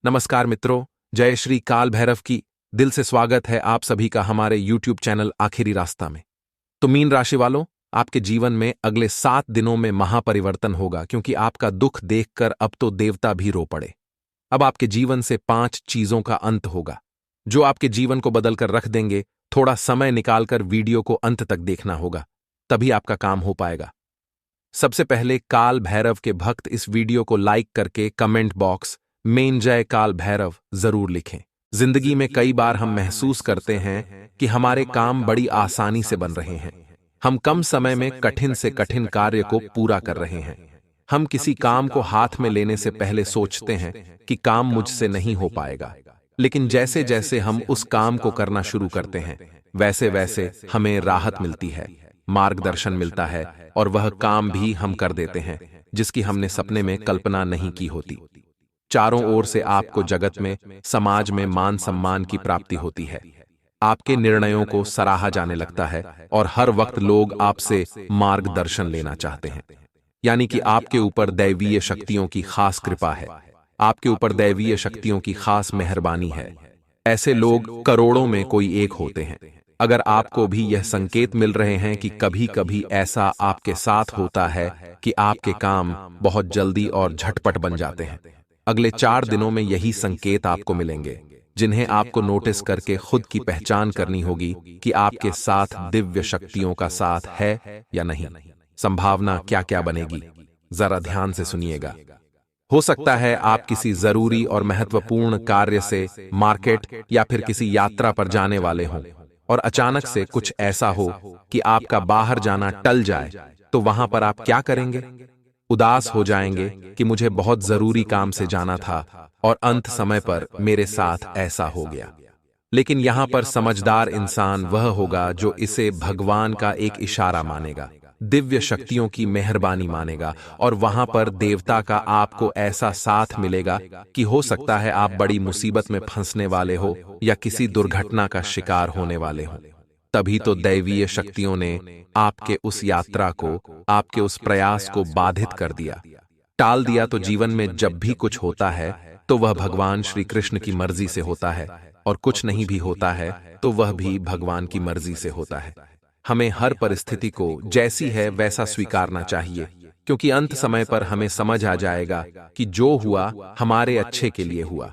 नमस्कार मित्रों, जय श्री काल भैरव की दिल से स्वागत है आप सभी का हमारे YouTube चैनल आखिरी रास्ता में। तो मीन राशि वालों, आपके जीवन में अगले 7 दिनों में महापरिवर्तन होगा, क्योंकि आपका दुख देखकर अब तो देवता भी रो पड़े। अब आपके जीवन से 5 चीजों का अंत होगा जो आपके जीवन को बदलकर रख देंगे। थोड़ा समय निकालकर वीडियो को अंत तक देखना होगा, तभी आपका काम हो पाएगा। सबसे पहले, काल भैरव के भक्त इस वीडियो को लाइक करके कमेंट बॉक्स में जय काल भैरव जरूर लिखें। जिंदगी में कई बार हम महसूस करते हैं कि हमारे काम बड़ी आसानी से बन रहे हैं। हम कम समय में कठिन से कठिन कार्य को पूरा कर रहे हैं। हम किसी काम को हाथ में लेने से पहले सोचते हैं कि काम मुझसे नहीं हो पाएगा, लेकिन जैसे जैसे हम उस काम को करना शुरू करते हैं, वैसे वैसे हमें राहत मिलती है, मार्गदर्शन मिलता है और वह काम भी हम कर देते हैं जिसकी हमने सपने में कल्पना नहीं की होती। चारों ओर से आपको जगत में, समाज में मान सम्मान की प्राप्ति होती है। आपके निर्णयों को सराहा जाने लगता है और हर वक्त लोग आपसे मार्गदर्शन लेना चाहते हैं। यानी कि आपके ऊपर दैवीय शक्तियों की खास कृपा है, आपके ऊपर दैवीय शक्तियों की खास मेहरबानी है। ऐसे लोग करोड़ों में कोई एक होते हैं। अगर आपको भी यह संकेत मिल रहे हैं कि कभी कभी ऐसा आपके साथ होता है कि आपके काम बहुत जल्दी और झटपट बन जाते हैं, अगले 4 दिनों में यही संकेत आपको मिलेंगे, जिन्हें आपको नोटिस करके खुद की पहचान करनी होगी कि आपके साथ दिव्य शक्तियों का साथ है या नहीं। संभावना क्या क्या बनेगी, जरा ध्यान से सुनिएगा। हो सकता है आप किसी जरूरी और महत्वपूर्ण कार्य से मार्केट या फिर किसी यात्रा पर जाने वाले हों और अचानक से कुछ ऐसा हो कि आपका बाहर जाना टल जाए। तो वहां पर आप क्या करेंगे? उदास हो जाएंगे कि मुझे बहुत जरूरी काम से जाना था और अंत समय पर मेरे साथ ऐसा हो गया। लेकिन यहां पर समझदार इंसान वह होगा जो इसे भगवान का एक इशारा मानेगा, दिव्य शक्तियों की मेहरबानी मानेगा, और वहां पर देवता का आपको ऐसा साथ मिलेगा कि हो सकता है आप बड़ी मुसीबत में फंसने वाले हो या किसी दुर्घटना का शिकार होने वाले हो। तभी तो दैवीय शक्तियों ने आपके उस यात्रा को, आपके उस प्रयास को बाधित कर दिया, टाल दिया। तो जीवन में जब भी कुछ होता है तो वह भगवान श्री कृष्ण की मर्जी से होता है, और कुछ नहीं भी होता है तो वह भी भगवान की मर्जी से होता है। हमें हर परिस्थिति को जैसी है वैसा स्वीकारना चाहिए, क्योंकि अंत समय पर हमें समझ आ जाएगा कि जो हुआ हमारे अच्छे के लिए हुआ।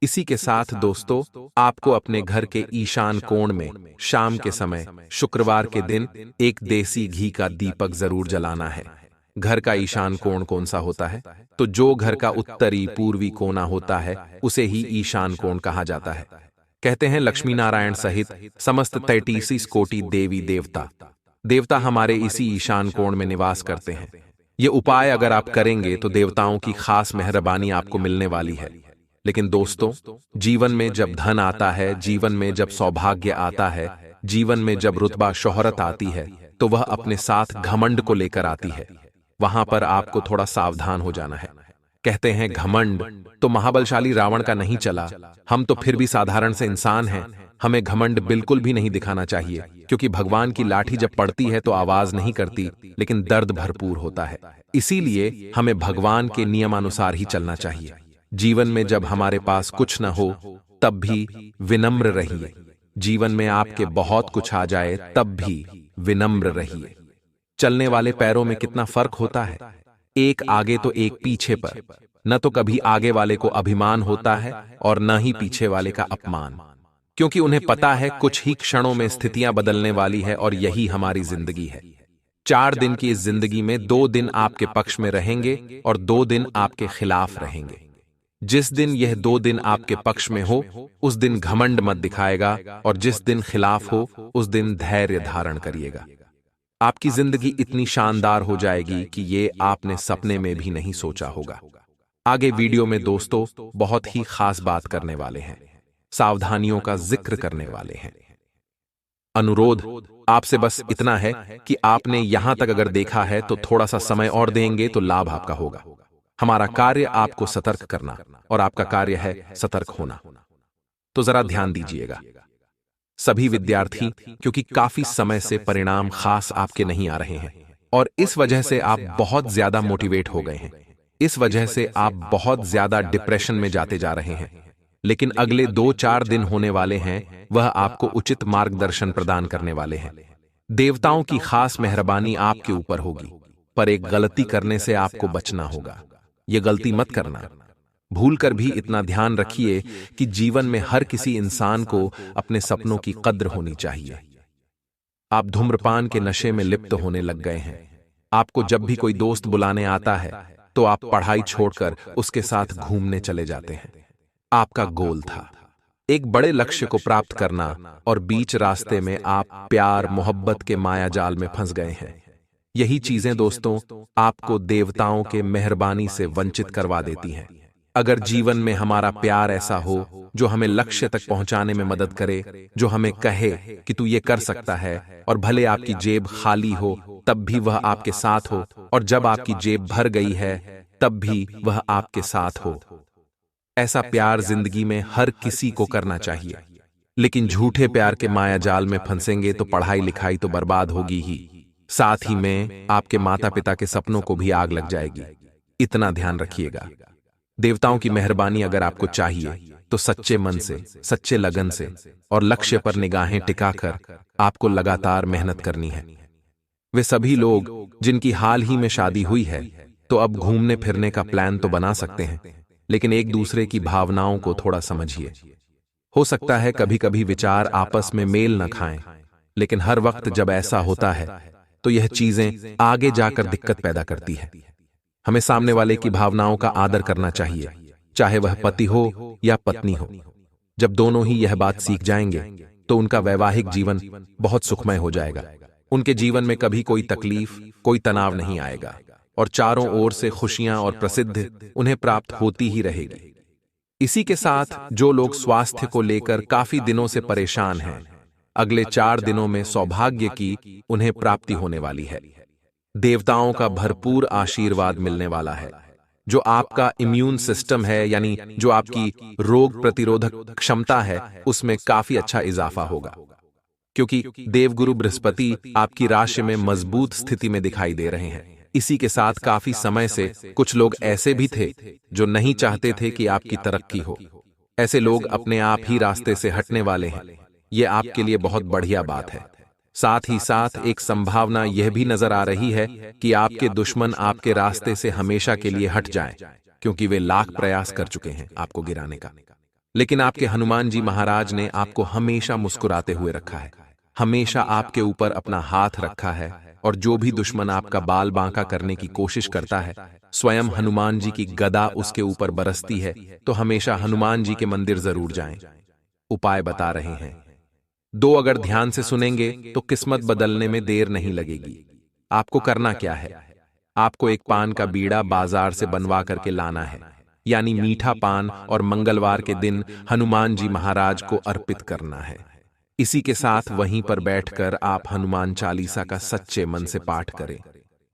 इसी के साथ दोस्तों, आपको अपने घर के ईशान कोण में शाम के समय शुक्रवार के दिन एक देसी घी का दीपक जरूर जलाना है। घर का ईशान कोण कौन सा होता है? तो जो घर का उत्तरी पूर्वी कोना होता है उसे ही ईशान कोण कहा जाता है। कहते हैं लक्ष्मी नारायण सहित समस्त 33 कोटि देवी देवता हमारे इसी ईशान कोण में निवास करते हैं। ये उपाय अगर आप करेंगे तो देवताओं की खास मेहरबानी आपको मिलने वाली है। लेकिन दोस्तों, जीवन में जब धन आता है, जीवन में जब सौभाग्य आता है, जीवन में जब रुतबा शोहरत आती है, तो वह अपने साथ घमंड को लेकर आती है। वहां पर आपको थोड़ा सावधान हो जाना है। कहते हैं घमंड तो महाबलशाली रावण का नहीं चला, हम तो फिर भी साधारण से इंसान हैं। हमें घमंड बिल्कुल भी नहीं दिखाना चाहिए, क्योंकि भगवान की लाठी जब पड़ती है तो आवाज नहीं करती, लेकिन दर्द भरपूर होता है। इसीलिए हमें भगवान के नियमानुसार ही चलना चाहिए। जीवन में जब हमारे पास कुछ न हो तब भी विनम्र रहिए। जीवन में आपके बहुत कुछ आ जाए तब भी विनम्र रहिए। चलने वाले पैरों में कितना फर्क होता है, एक आगे तो एक पीछे पर। न तो कभी आगे वाले को अभिमान होता है और न ही पीछे वाले का अपमान, क्योंकि उन्हें पता है कुछ ही क्षणों में स्थितियां बदलने वाली है और यही हमारी जिंदगी है। 4 दिन की इस जिंदगी में 2 दिन आपके पक्ष में रहेंगे और 2 दिन आपके खिलाफ रहेंगे। जिस दिन यह 2 दिन आपके पक्ष में हो उस दिन घमंड मत दिखाएगा, और जिस दिन खिलाफ हो उस दिन धैर्य धारण करिएगा। आपकी जिंदगी इतनी शानदार हो जाएगी कि ये आपने सपने में भी नहीं सोचा होगा। आगे वीडियो में दोस्तों बहुत ही खास बात करने वाले हैं, सावधानियों का जिक्र करने वाले हैं। अनुरोध आपसे बस इतना है कि आपने यहां तक अगर देखा है तो थोड़ा सा समय और देंगे तो लाभ आपका होगा। हमारा कार्य आपको सतर्क करना और आपका कार्य है सतर्क होना। तो जरा ध्यान दीजिएगा सभी विद्यार्थी, क्योंकि काफी समय से परिणाम खास आपके नहीं आ रहे हैं और इस वजह से आप बहुत ज्यादा मोटिवेट हो गए हैं। इस वजह से आप बहुत ज्यादा डिप्रेशन में जाते जा रहे हैं। लेकिन अगले 2-4 दिन होने वाले हैं, वह आपको उचित मार्गदर्शन प्रदान करने वाले हैं। देवताओं की खास मेहरबानी आपके ऊपर होगी, पर एक गलती करने से आपको बचना होगा। यह गलती मत करना। भूलकर भी इतना ध्यान रखिए कि जीवन में हर किसी इंसान को अपने सपनों की कद्र होनी चाहिए। आप धूम्रपान के नशे में लिप्त होने लग गए हैं। आपको जब भी कोई दोस्त बुलाने आता है तो आप पढ़ाई छोड़कर उसके साथ घूमने चले जाते हैं। आपका गोल था एक बड़े लक्ष्य को प्राप्त करना, और बीच रास्ते में आप प्यार मोहब्बत के माया जाल में फंस गए हैं। यही चीजें दोस्तों आपको देवताओं के मेहरबानी से वंचित करवा देती हैं। अगर जीवन में हमारा प्यार ऐसा हो जो हमें लक्ष्य तक पहुंचाने में मदद करे, जो हमें कहे कि तू ये कर सकता है, और भले आपकी जेब खाली हो तब भी वह आपके साथ हो, और जब आपकी जेब भर गई है तब भी वह आपके साथ हो, ऐसा प्यार जिंदगी में हर किसी को करना चाहिए। लेकिन झूठे प्यार के माया जाल में फंसेंगे तो पढ़ाई लिखाई तो बर्बाद होगी ही, साथ ही में आपके माता पिता के सपनों को भी आग लग जाएगी। इतना ध्यान रखिएगा। देवताओं की मेहरबानी अगर आपको चाहिए तो सच्चे मन से, सच्चे लगन से और लक्ष्य पर निगाहें टिकाकर आपको लगातार मेहनत करनी है। वे सभी लोग जिनकी हाल ही में शादी हुई है तो अब घूमने फिरने का प्लान तो बना सकते हैं, लेकिन एक दूसरे की भावनाओं को थोड़ा समझिए। हो सकता है कभी कभी विचार आपस में मेल न खाएं, लेकिन हर वक्त जब ऐसा होता है तो यह चीजें आगे जाकर दिक्कत पैदा करती है। हमें सामने वाले की भावनाओं का आदर करना चाहिए, चाहे वह पति हो या पत्नी हो। जब दोनों ही यह बात सीख जाएंगे तो उनका वैवाहिक जीवन बहुत सुखमय हो जाएगा। उनके जीवन में कभी कोई तकलीफ, कोई तनाव नहीं आएगा, और चारों ओर से खुशियां और प्रसिद्धि उन्हें प्राप्त होती ही रहेगी। इसी के साथ जो लोग स्वास्थ्य को लेकर काफी दिनों से परेशान हैं, अगले 4 दिनों में सौभाग्य की उन्हें प्राप्ति होने वाली है। देवताओं का भरपूर आशीर्वाद मिलने वाला है। जो आपका इम्यून सिस्टम है, यानी जो आपकी रोग प्रतिरोधक क्षमता है, उसमें काफी अच्छा इजाफा होगा, क्योंकि देवगुरु बृहस्पति आपकी राशि में मजबूत स्थिति में दिखाई दे रहे हैं। इसी के साथ काफी समय से कुछ लोग ऐसे भी थे जो नहीं चाहते थे कि आपकी तरक्की हो। ऐसे लोग अपने आप ही रास्ते से हटने वाले हैं। यह आपके लिए बहुत बढ़िया बात है। साथ ही साथ एक संभावना यह भी नजर आ रही है कि आपके दुश्मन आपके रास्ते से हमेशा के लिए हट जाएं, क्योंकि वे लाख प्रयास कर चुके हैं आपको गिराने का। लेकिन आपके हनुमान जी महाराज ने आपको हमेशा मुस्कुराते हुए रखा है, हमेशा आपके ऊपर अपना हाथ रखा है, और जो भी दुश्मन आपका बाल बांका करने की कोशिश करता है, स्वयं हनुमान जी की गदा उसके ऊपर बरसती है। तो हमेशा हनुमान जी के मंदिर जरूर जाएं। उपाय बता रहे हैं, 2 अगर ध्यान से सुनेंगे तो किस्मत बदलने में देर नहीं लगेगी। आपको करना क्या है? आपको एक पान का बीड़ा बाजार से बनवा करके लाना है, यानी मीठा पान, और मंगलवार के दिन हनुमान जी महाराज को अर्पित करना है। इसी के साथ वहीं पर बैठकर आप हनुमान चालीसा का सच्चे मन से पाठ करें।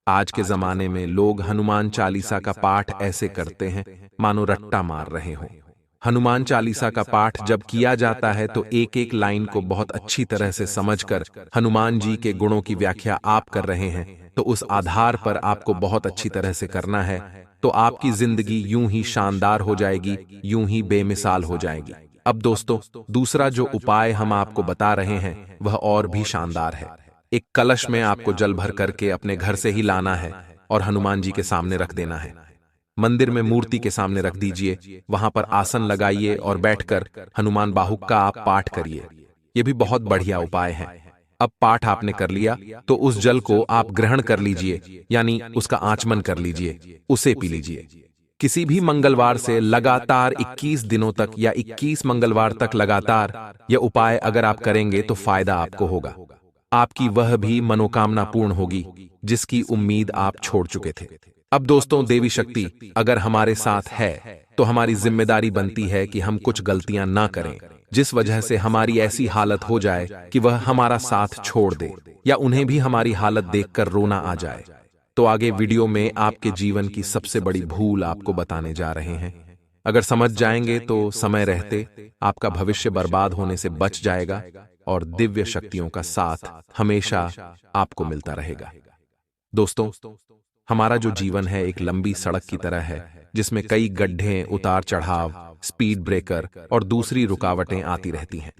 आज के जमाने में लोग हनुमान चालीसा का पाठ ऐसे करते हैं मानो रट्टा मार रहे हों। हनुमान चालीसा का पाठ जब किया जाता है तो एक एक लाइन को बहुत अच्छी तरह से समझकर हनुमान जी के गुणों की व्याख्या आप कर रहे हैं, तो उस आधार पर आपको बहुत अच्छी तरह से करना है। तो आपकी जिंदगी यूं ही शानदार हो जाएगी, यूं ही बेमिसाल हो जाएगी। अब दोस्तों, दूसरा जो उपाय हम आपको बता रहे हैं वह और भी शानदार है। एक कलश में आपको जल भर करके अपने घर से ही लाना है और हनुमान जी के सामने रख देना है। मंदिर में मूर्ति के सामने रख दीजिए, वहां पर आसन लगाइए और बैठकर हनुमान बाहुक का आप पाठ करिए। यह भी बहुत बढ़िया उपाय है। अब पाठ आपने कर लिया तो उस जल को आप ग्रहण कर लीजिए, यानी उसका आचमन कर लीजिए, उसे पी लीजिए। किसी भी मंगलवार से लगातार 21 दिनों तक या 21 मंगलवार तक लगातार यह उपाय अगर आप करेंगे तो फायदा आपको होगा। आपकी वह भी मनोकामना पूर्ण होगी जिसकी उम्मीद आप छोड़ चुके थे। अब दोस्तों, देवी शक्ति अगर हमारे साथ है तो हमारी जिम्मेदारी बनती है कि हम कुछ गलतियां ना करें जिस वजह से हमारी ऐसी हालत हो जाए कि वह हमारा साथ छोड़ दे, या उन्हें भी हमारी हालत देखकर रोना आ जाए। तो आगे वीडियो में आपके जीवन की सबसे बड़ी भूल आपको बताने जा रहे हैं। अगर समझ जाएंगे तो समय रहते आपका भविष्य बर्बाद होने से बच जाएगा और दिव्य शक्तियों का साथ हमेशा आपको मिलता रहेगा। दोस्तों, हमारा जो जीवन है एक लंबी सड़क की तरह है, जिसमें कई गड्ढे, उतार चढ़ाव, स्पीड ब्रेकर और दूसरी रुकावटें आती रहती हैं।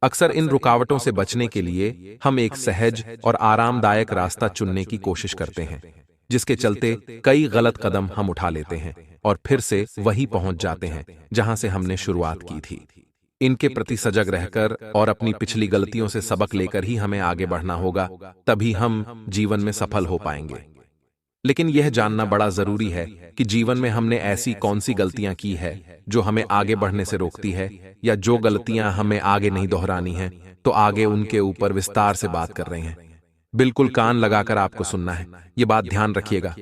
अक्सर इन रुकावटों से बचने के लिए हम एक सहज और आरामदायक रास्ता चुनने की कोशिश करते हैं, जिसके चलते कई गलत कदम हम उठा लेते हैं और फिर से वहीं पहुंच जाते हैं जहां से हमने शुरुआत की थी। इनके प्रति सजग रहकर और अपनी पिछली गलतियों से सबक लेकर ही हमें आगे बढ़ना होगा, तभी हम जीवन में सफल हो पाएंगे। लेकिन यह जानना बड़ा जरूरी है कि जीवन में हमने ऐसी कौन सी गलतियां की है जो हमें आगे बढ़ने से रोकती है, या जो गलतियां हमें आगे नहीं दोहरानी हैं, तो आगे उनके ऊपर विस्तार से बात कर रहे हैं। बिल्कुल कान लगाकर आपको सुनना है, ये बात ध्यान रखिएगा।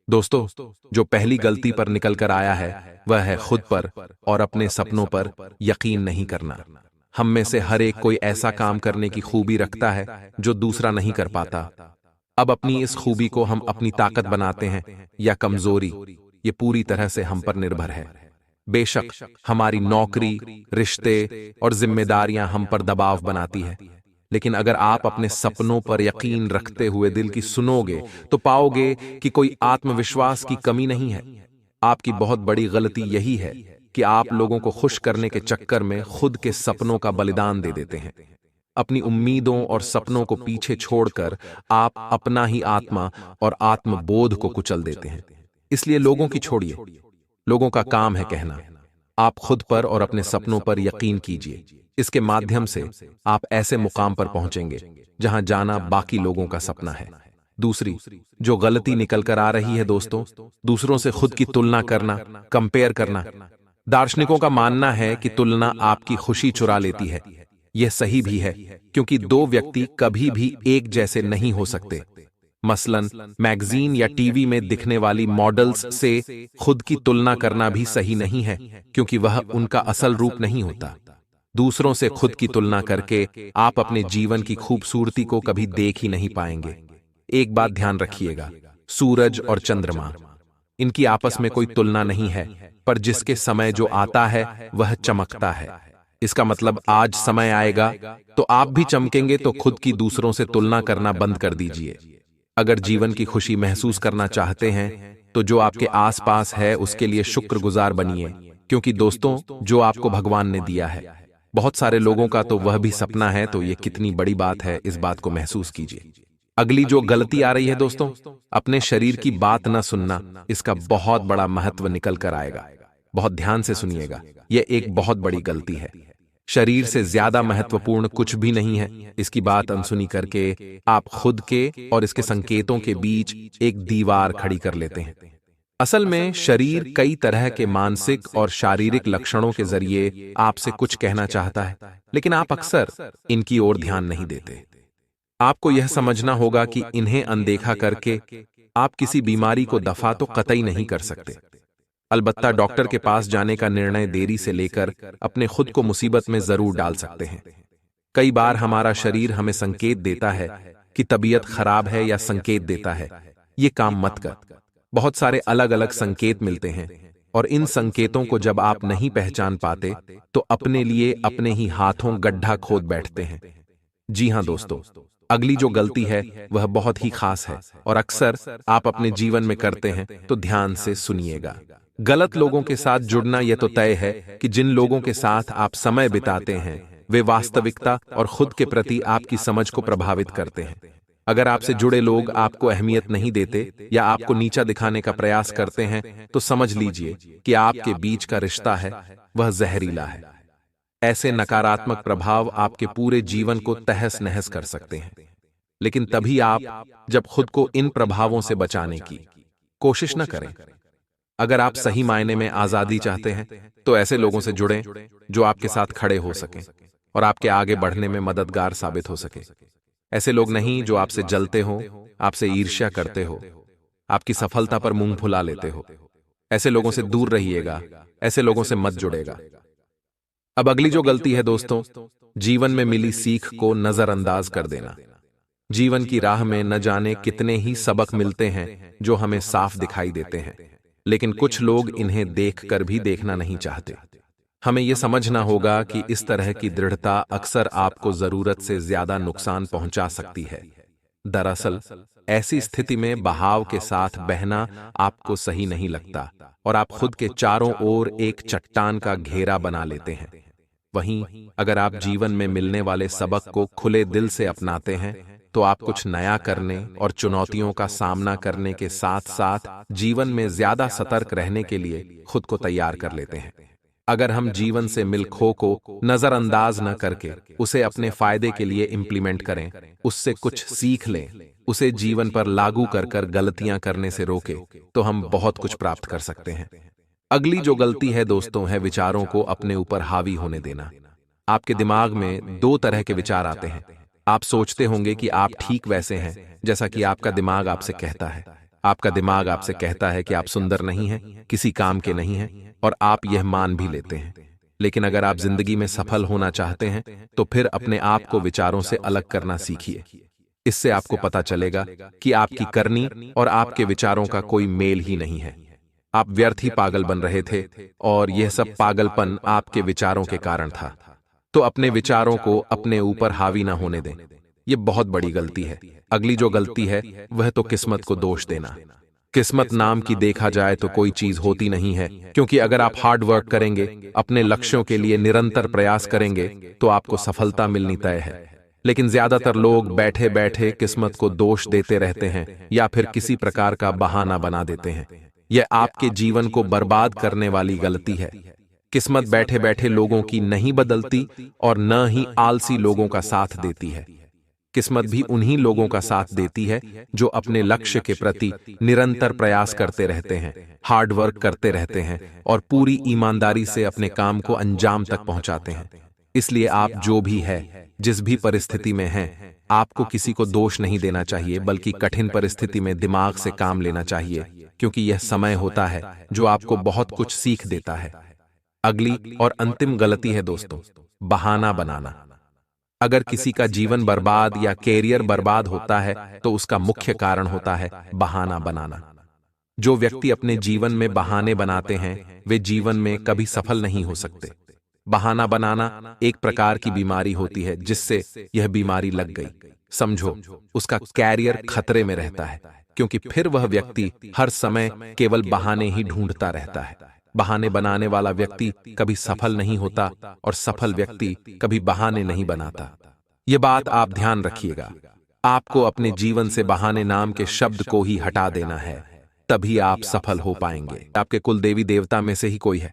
दोस्तों, जो पहली गलती पर निकल कर आया है वह है खुद पर और अपने सपनों पर यकीन नहीं करना। हम में से हर एक कोई ऐसा काम करने की खूबी रखता है जो दूसरा नहीं कर पाता। अब अपनी इस खूबी को हम अपनी ताकत बनाते हैं या कमजोरी, ये पूरी तरह से हम पर निर्भर है। बेशक हमारी नौकरी, रिश्ते और जिम्मेदारियां हम पर दबाव बनाती है, लेकिन अगर आप अपने सपनों पर यकीन रखते हुए दिल की सुनोगे तो पाओगे कि कोई आत्मविश्वास की कमी नहीं है। आपकी बहुत बड़ी गलती यही है कि आप लोगों को खुश करने के चक्कर में खुद के सपनों का बलिदान दे देते हैं। अपनी उम्मीदों और सपनों को पीछे छोड़कर आप अपना ही आत्मा और आत्मबोध को कुचल देते हैं। इसलिए लोगों की छोड़िए, लोगों का काम है कहना। आप खुद पर और अपने सपनों पर यकीन कीजिए। इसके माध्यम से आप ऐसे मुकाम पर पहुंचेंगे जहां जाना बाकी लोगों का सपना है। दूसरी जो गलती निकल कर आ रही है दोस्तों, दूसरों से खुद की तुलना करना, कंपेयर करना। दार्शनिकों का मानना है कि तुलना आपकी खुशी चुरा लेती है। यह सही भी है, क्योंकि दो व्यक्ति कभी भी एक जैसे नहीं हो सकते। मसलन मैगजीन या टीवी में दिखने वाली मॉडल्स से खुद की तुलना करना भी सही नहीं है, क्योंकि वह उनका असल रूप नहीं होता। दूसरों से खुद की तुलना करके आप अपने जीवन की खूबसूरती को कभी देख ही नहीं पाएंगे। एक बात ध्यान रखिएगा, सूरज और चंद्रमा, इनकी आपस में कोई तुलना नहीं है, पर जिसके समय जो आता है वह चमकता है। इसका मतलब आज समय आएगा तो आप भी चमकेंगे, तो खुद की दूसरों से तुलना करना बंद कर दीजिए। अगर जीवन की खुशी महसूस करना चाहते हैं तो जो आपके आसपास है उसके लिए शुक्रगुजार बनिए, क्योंकि दोस्तों जो आपको भगवान ने दिया है, बहुत सारे लोगों का तो वह भी सपना है, तो ये कितनी बड़ी बात है, इस बात को महसूस कीजिए। अगली जो गलती आ रही है दोस्तों, अपने शरीर की बात न सुनना, इसका बहुत बड़ा महत्व निकल कर आएगा। बहुत ध्यान से सुनिएगा, यह एक बहुत बड़ी गलती है। शरीर से ज्यादा महत्वपूर्ण कुछ भी नहीं है। इसकी बात अनसुनी करके आप खुद के और इसके संकेतों के बीच एक दीवार खड़ी कर लेते हैं। असल में शरीर कई तरह के मानसिक और शारीरिक लक्षणों के जरिए आपसे कुछ कहना चाहता है, लेकिन आप अक्सर इनकी ओर ध्यान नहीं देते। आपको यह समझना होगा कि इन्हें अनदेखा करके आप किसी बीमारी को दफा तो कतई नहीं कर सकते। अलबत्ता डॉक्टर के पास जाने का निर्णय देरी से लेकर अपने खुद को मुसीबत में जरूर डाल सकते हैं। कई बार हमारा शरीर हमें संकेत देता है कि तबीयत खराब है, या संकेत देता है ये काम मत कर। बहुत सारे अलग अलग संकेत मिलते हैं, और इन संकेतों को जब आप नहीं पहचान पाते तो अपने लिए अपने ही हाथों गड्ढा खोद बैठते हैं। जी हां दोस्तों, अगली जो गलती है वह बहुत ही खास है और अक्सर आप अपने जीवन में करते हैं, तो ध्यान से सुनिएगा। गलत लोगों के साथ जुड़ना यह तो तय है कि जिन लोगों के साथ आप समय बिताते हैं वे वास्तविकता और खुद के प्रति आपकी समझ को प्रभावित करते हैं। अगर आपसे जुड़े लोग आपको अहमियत नहीं देते या आपको नीचा दिखाने का प्रयास करते हैं, तो समझ लीजिए कि आपके बीच का रिश्ता है वह जहरीला है। ऐसे नकारात्मक प्रभाव आपके पूरे जीवन को तहस नहस कर सकते हैं। लेकिन तभी आप जब खुद को इन प्रभावों से बचाने की कोशिश न करें। अगर आप सही मायने में आजादी चाहते हैं तो ऐसे लोगों से जुड़ें जो आपके साथ खड़े हो सकें और आपके आगे बढ़ने में मददगार साबित हो सके। ऐसे लोग नहीं जो आपसे जलते हो, आपसे ईर्ष्या करते हो, आपकी सफलता पर मुंह फुला लेते हो। ऐसे लोगों से दूर रहिएगा, ऐसे लोगों से मत जुड़ेगा। अब अगली जो गलती है दोस्तों, जीवन में मिली सीख को नजरअंदाज कर देना। जीवन की राह में न जाने कितने ही सबक मिलते हैं जो हमें साफ दिखाई देते हैं, लेकिन कुछ लोग इन्हें देखकर भी देखना नहीं चाहते। हमें यह समझना होगा कि इस तरह की दृढ़ता अक्सर आपको जरूरत से ज्यादा नुकसान पहुंचा सकती है। दरअसल ऐसी स्थिति में बहाव के साथ बहना आपको सही नहीं लगता और आप खुद के चारों ओर एक चट्टान का घेरा बना लेते हैं। वहीं अगर आप जीवन में मिलने वाले सबक को खुले दिल से अपनाते हैं तो आप कुछ नया करने और चुनौतियों का सामना करने के साथ साथ जीवन में ज्यादा सतर्क रहने के लिए खुद को तैयार कर लेते हैं। अगर हम जीवन से मिल खो को नजरअंदाज न करके उसे अपने फायदे के लिए इंप्लीमेंट करें, उससे कुछ सीख लें, उसे जीवन पर लागू कर गलतियां करने से रोके, तो हम बहुत कुछ प्राप्त कर सकते हैं। अगली जो गलती है दोस्तों है विचारों को अपने ऊपर हावी होने देना। आपके दिमाग में दो तरह के विचार आते हैं। आप सोचते होंगे कि आप ठीक वैसे हैं जैसा कि आपका दिमाग आपसे कहता है। आपका दिमाग आपसे कहता है कि आप सुंदर नहीं हैं, किसी काम के नहीं हैं, और आप यह मान भी लेते हैं। लेकिन अगर आप जिंदगी में सफल होना चाहते हैं तो फिर अपने आप को विचारों से अलग करना सीखिए। इससे आपको पता चलेगा कि आपकी करनी और आपके विचारों का कोई मेल ही नहीं है। आप व्यर्थ ही पागल बन रहे थे और यह सब पागलपन आपके विचारों के कारण था। तो अपने विचारों को अपने ऊपर हावी ना होने दें। यह बहुत बड़ी गलती है। अगली जो गलती है वह तो किस्मत को दोष देना। किस्मत नाम की देखा जाए तो कोई चीज होती नहीं है, क्योंकि अगर आप हार्ड वर्क करेंगे, अपने लक्ष्यों के लिए निरंतर प्रयास करेंगे तो आपको सफलता मिलनी तय है। लेकिन ज्यादातर लोग बैठे बैठे किस्मत को दोष देते रहते हैं या फिर किसी प्रकार का बहाना बना देते हैं। यह आपके जीवन को बर्बाद करने वाली गलती है। किस्मत बैठे बैठे लोगों की नहीं बदलती और न ही आलसी लोगों का साथ देती है। किस्मत भी उन्हीं लोगों का साथ देती है जो अपने लक्ष्य के प्रति निरंतर प्रयास करते रहते हैं, हार्ड वर्क करते रहते हैं और पूरी ईमानदारी से अपने काम को अंजाम तक पहुंचाते हैं। इसलिए आप जो भी है, जिस भी परिस्थिति में हैं, आपको किसी को दोष नहीं देना चाहिए, बल्कि कठिन परिस्थिति में दिमाग से काम लेना चाहिए, क्योंकि यह समय होता है जो आपको बहुत कुछ सीख देता है। अगली और अंतिम गलती है दोस्तों, बहाना बनाना। अगर किसी का जीवन बर्बाद या कैरियर बर्बाद होता है तो उसका मुख्य कारण होता है बहाना बनाना। जो व्यक्ति अपने जीवन में बहाने बनाते हैं वे जीवन में कभी सफल नहीं हो सकते। बहाना बनाना एक प्रकार की बीमारी होती है, जिससे यह बीमारी लग गई, समझो उसका कैरियर खतरे में रहता है, क्योंकि फिर वह व्यक्ति हर समय केवल बहाने ही ढूंढता रहता है। बहाने बनाने वाला व्यक्ति कभी सफल नहीं होता और सफल व्यक्ति कभी बहाने नहीं बनाता। यह बात आप ध्यान रखिएगा। आपको अपने जीवन से बहाने नाम के शब्द को ही हटा देना है, तभी आप सफल हो पाएंगे। आपके कुल देवी देवता में से ही कोई है।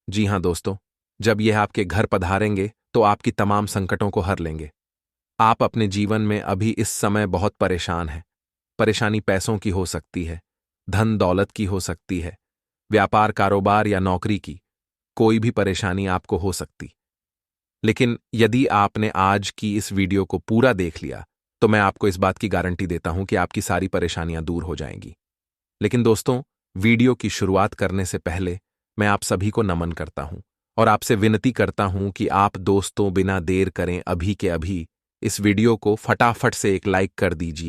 जी हां दोस्तों, जब यह आपके घर पधारेंगे तो आपकी तमाम संकटों को हर लेंगे। आप अपने जीवन में अभी इस समय बहुत परेशान हैं। परेशानी पैसों की हो सकती है, धन दौलत की हो सकती है, व्यापार कारोबार या नौकरी की, कोई भी परेशानी आपको हो सकती। लेकिन यदि आपने आज की इस वीडियो को पूरा देख लिया तो मैं आपको इस बात की गारंटी देता हूं कि आपकी सारी परेशानियां दूर हो जाएंगी। लेकिन दोस्तों, वीडियो की शुरुआत करने से पहले मैं आप सभी को नमन करता हूं और आपसे विनती करता हूं कि आप दोस्तों बिना देर करें अभी के अभी इस वीडियो को फटाफट से एक लाइक कर दीजिए।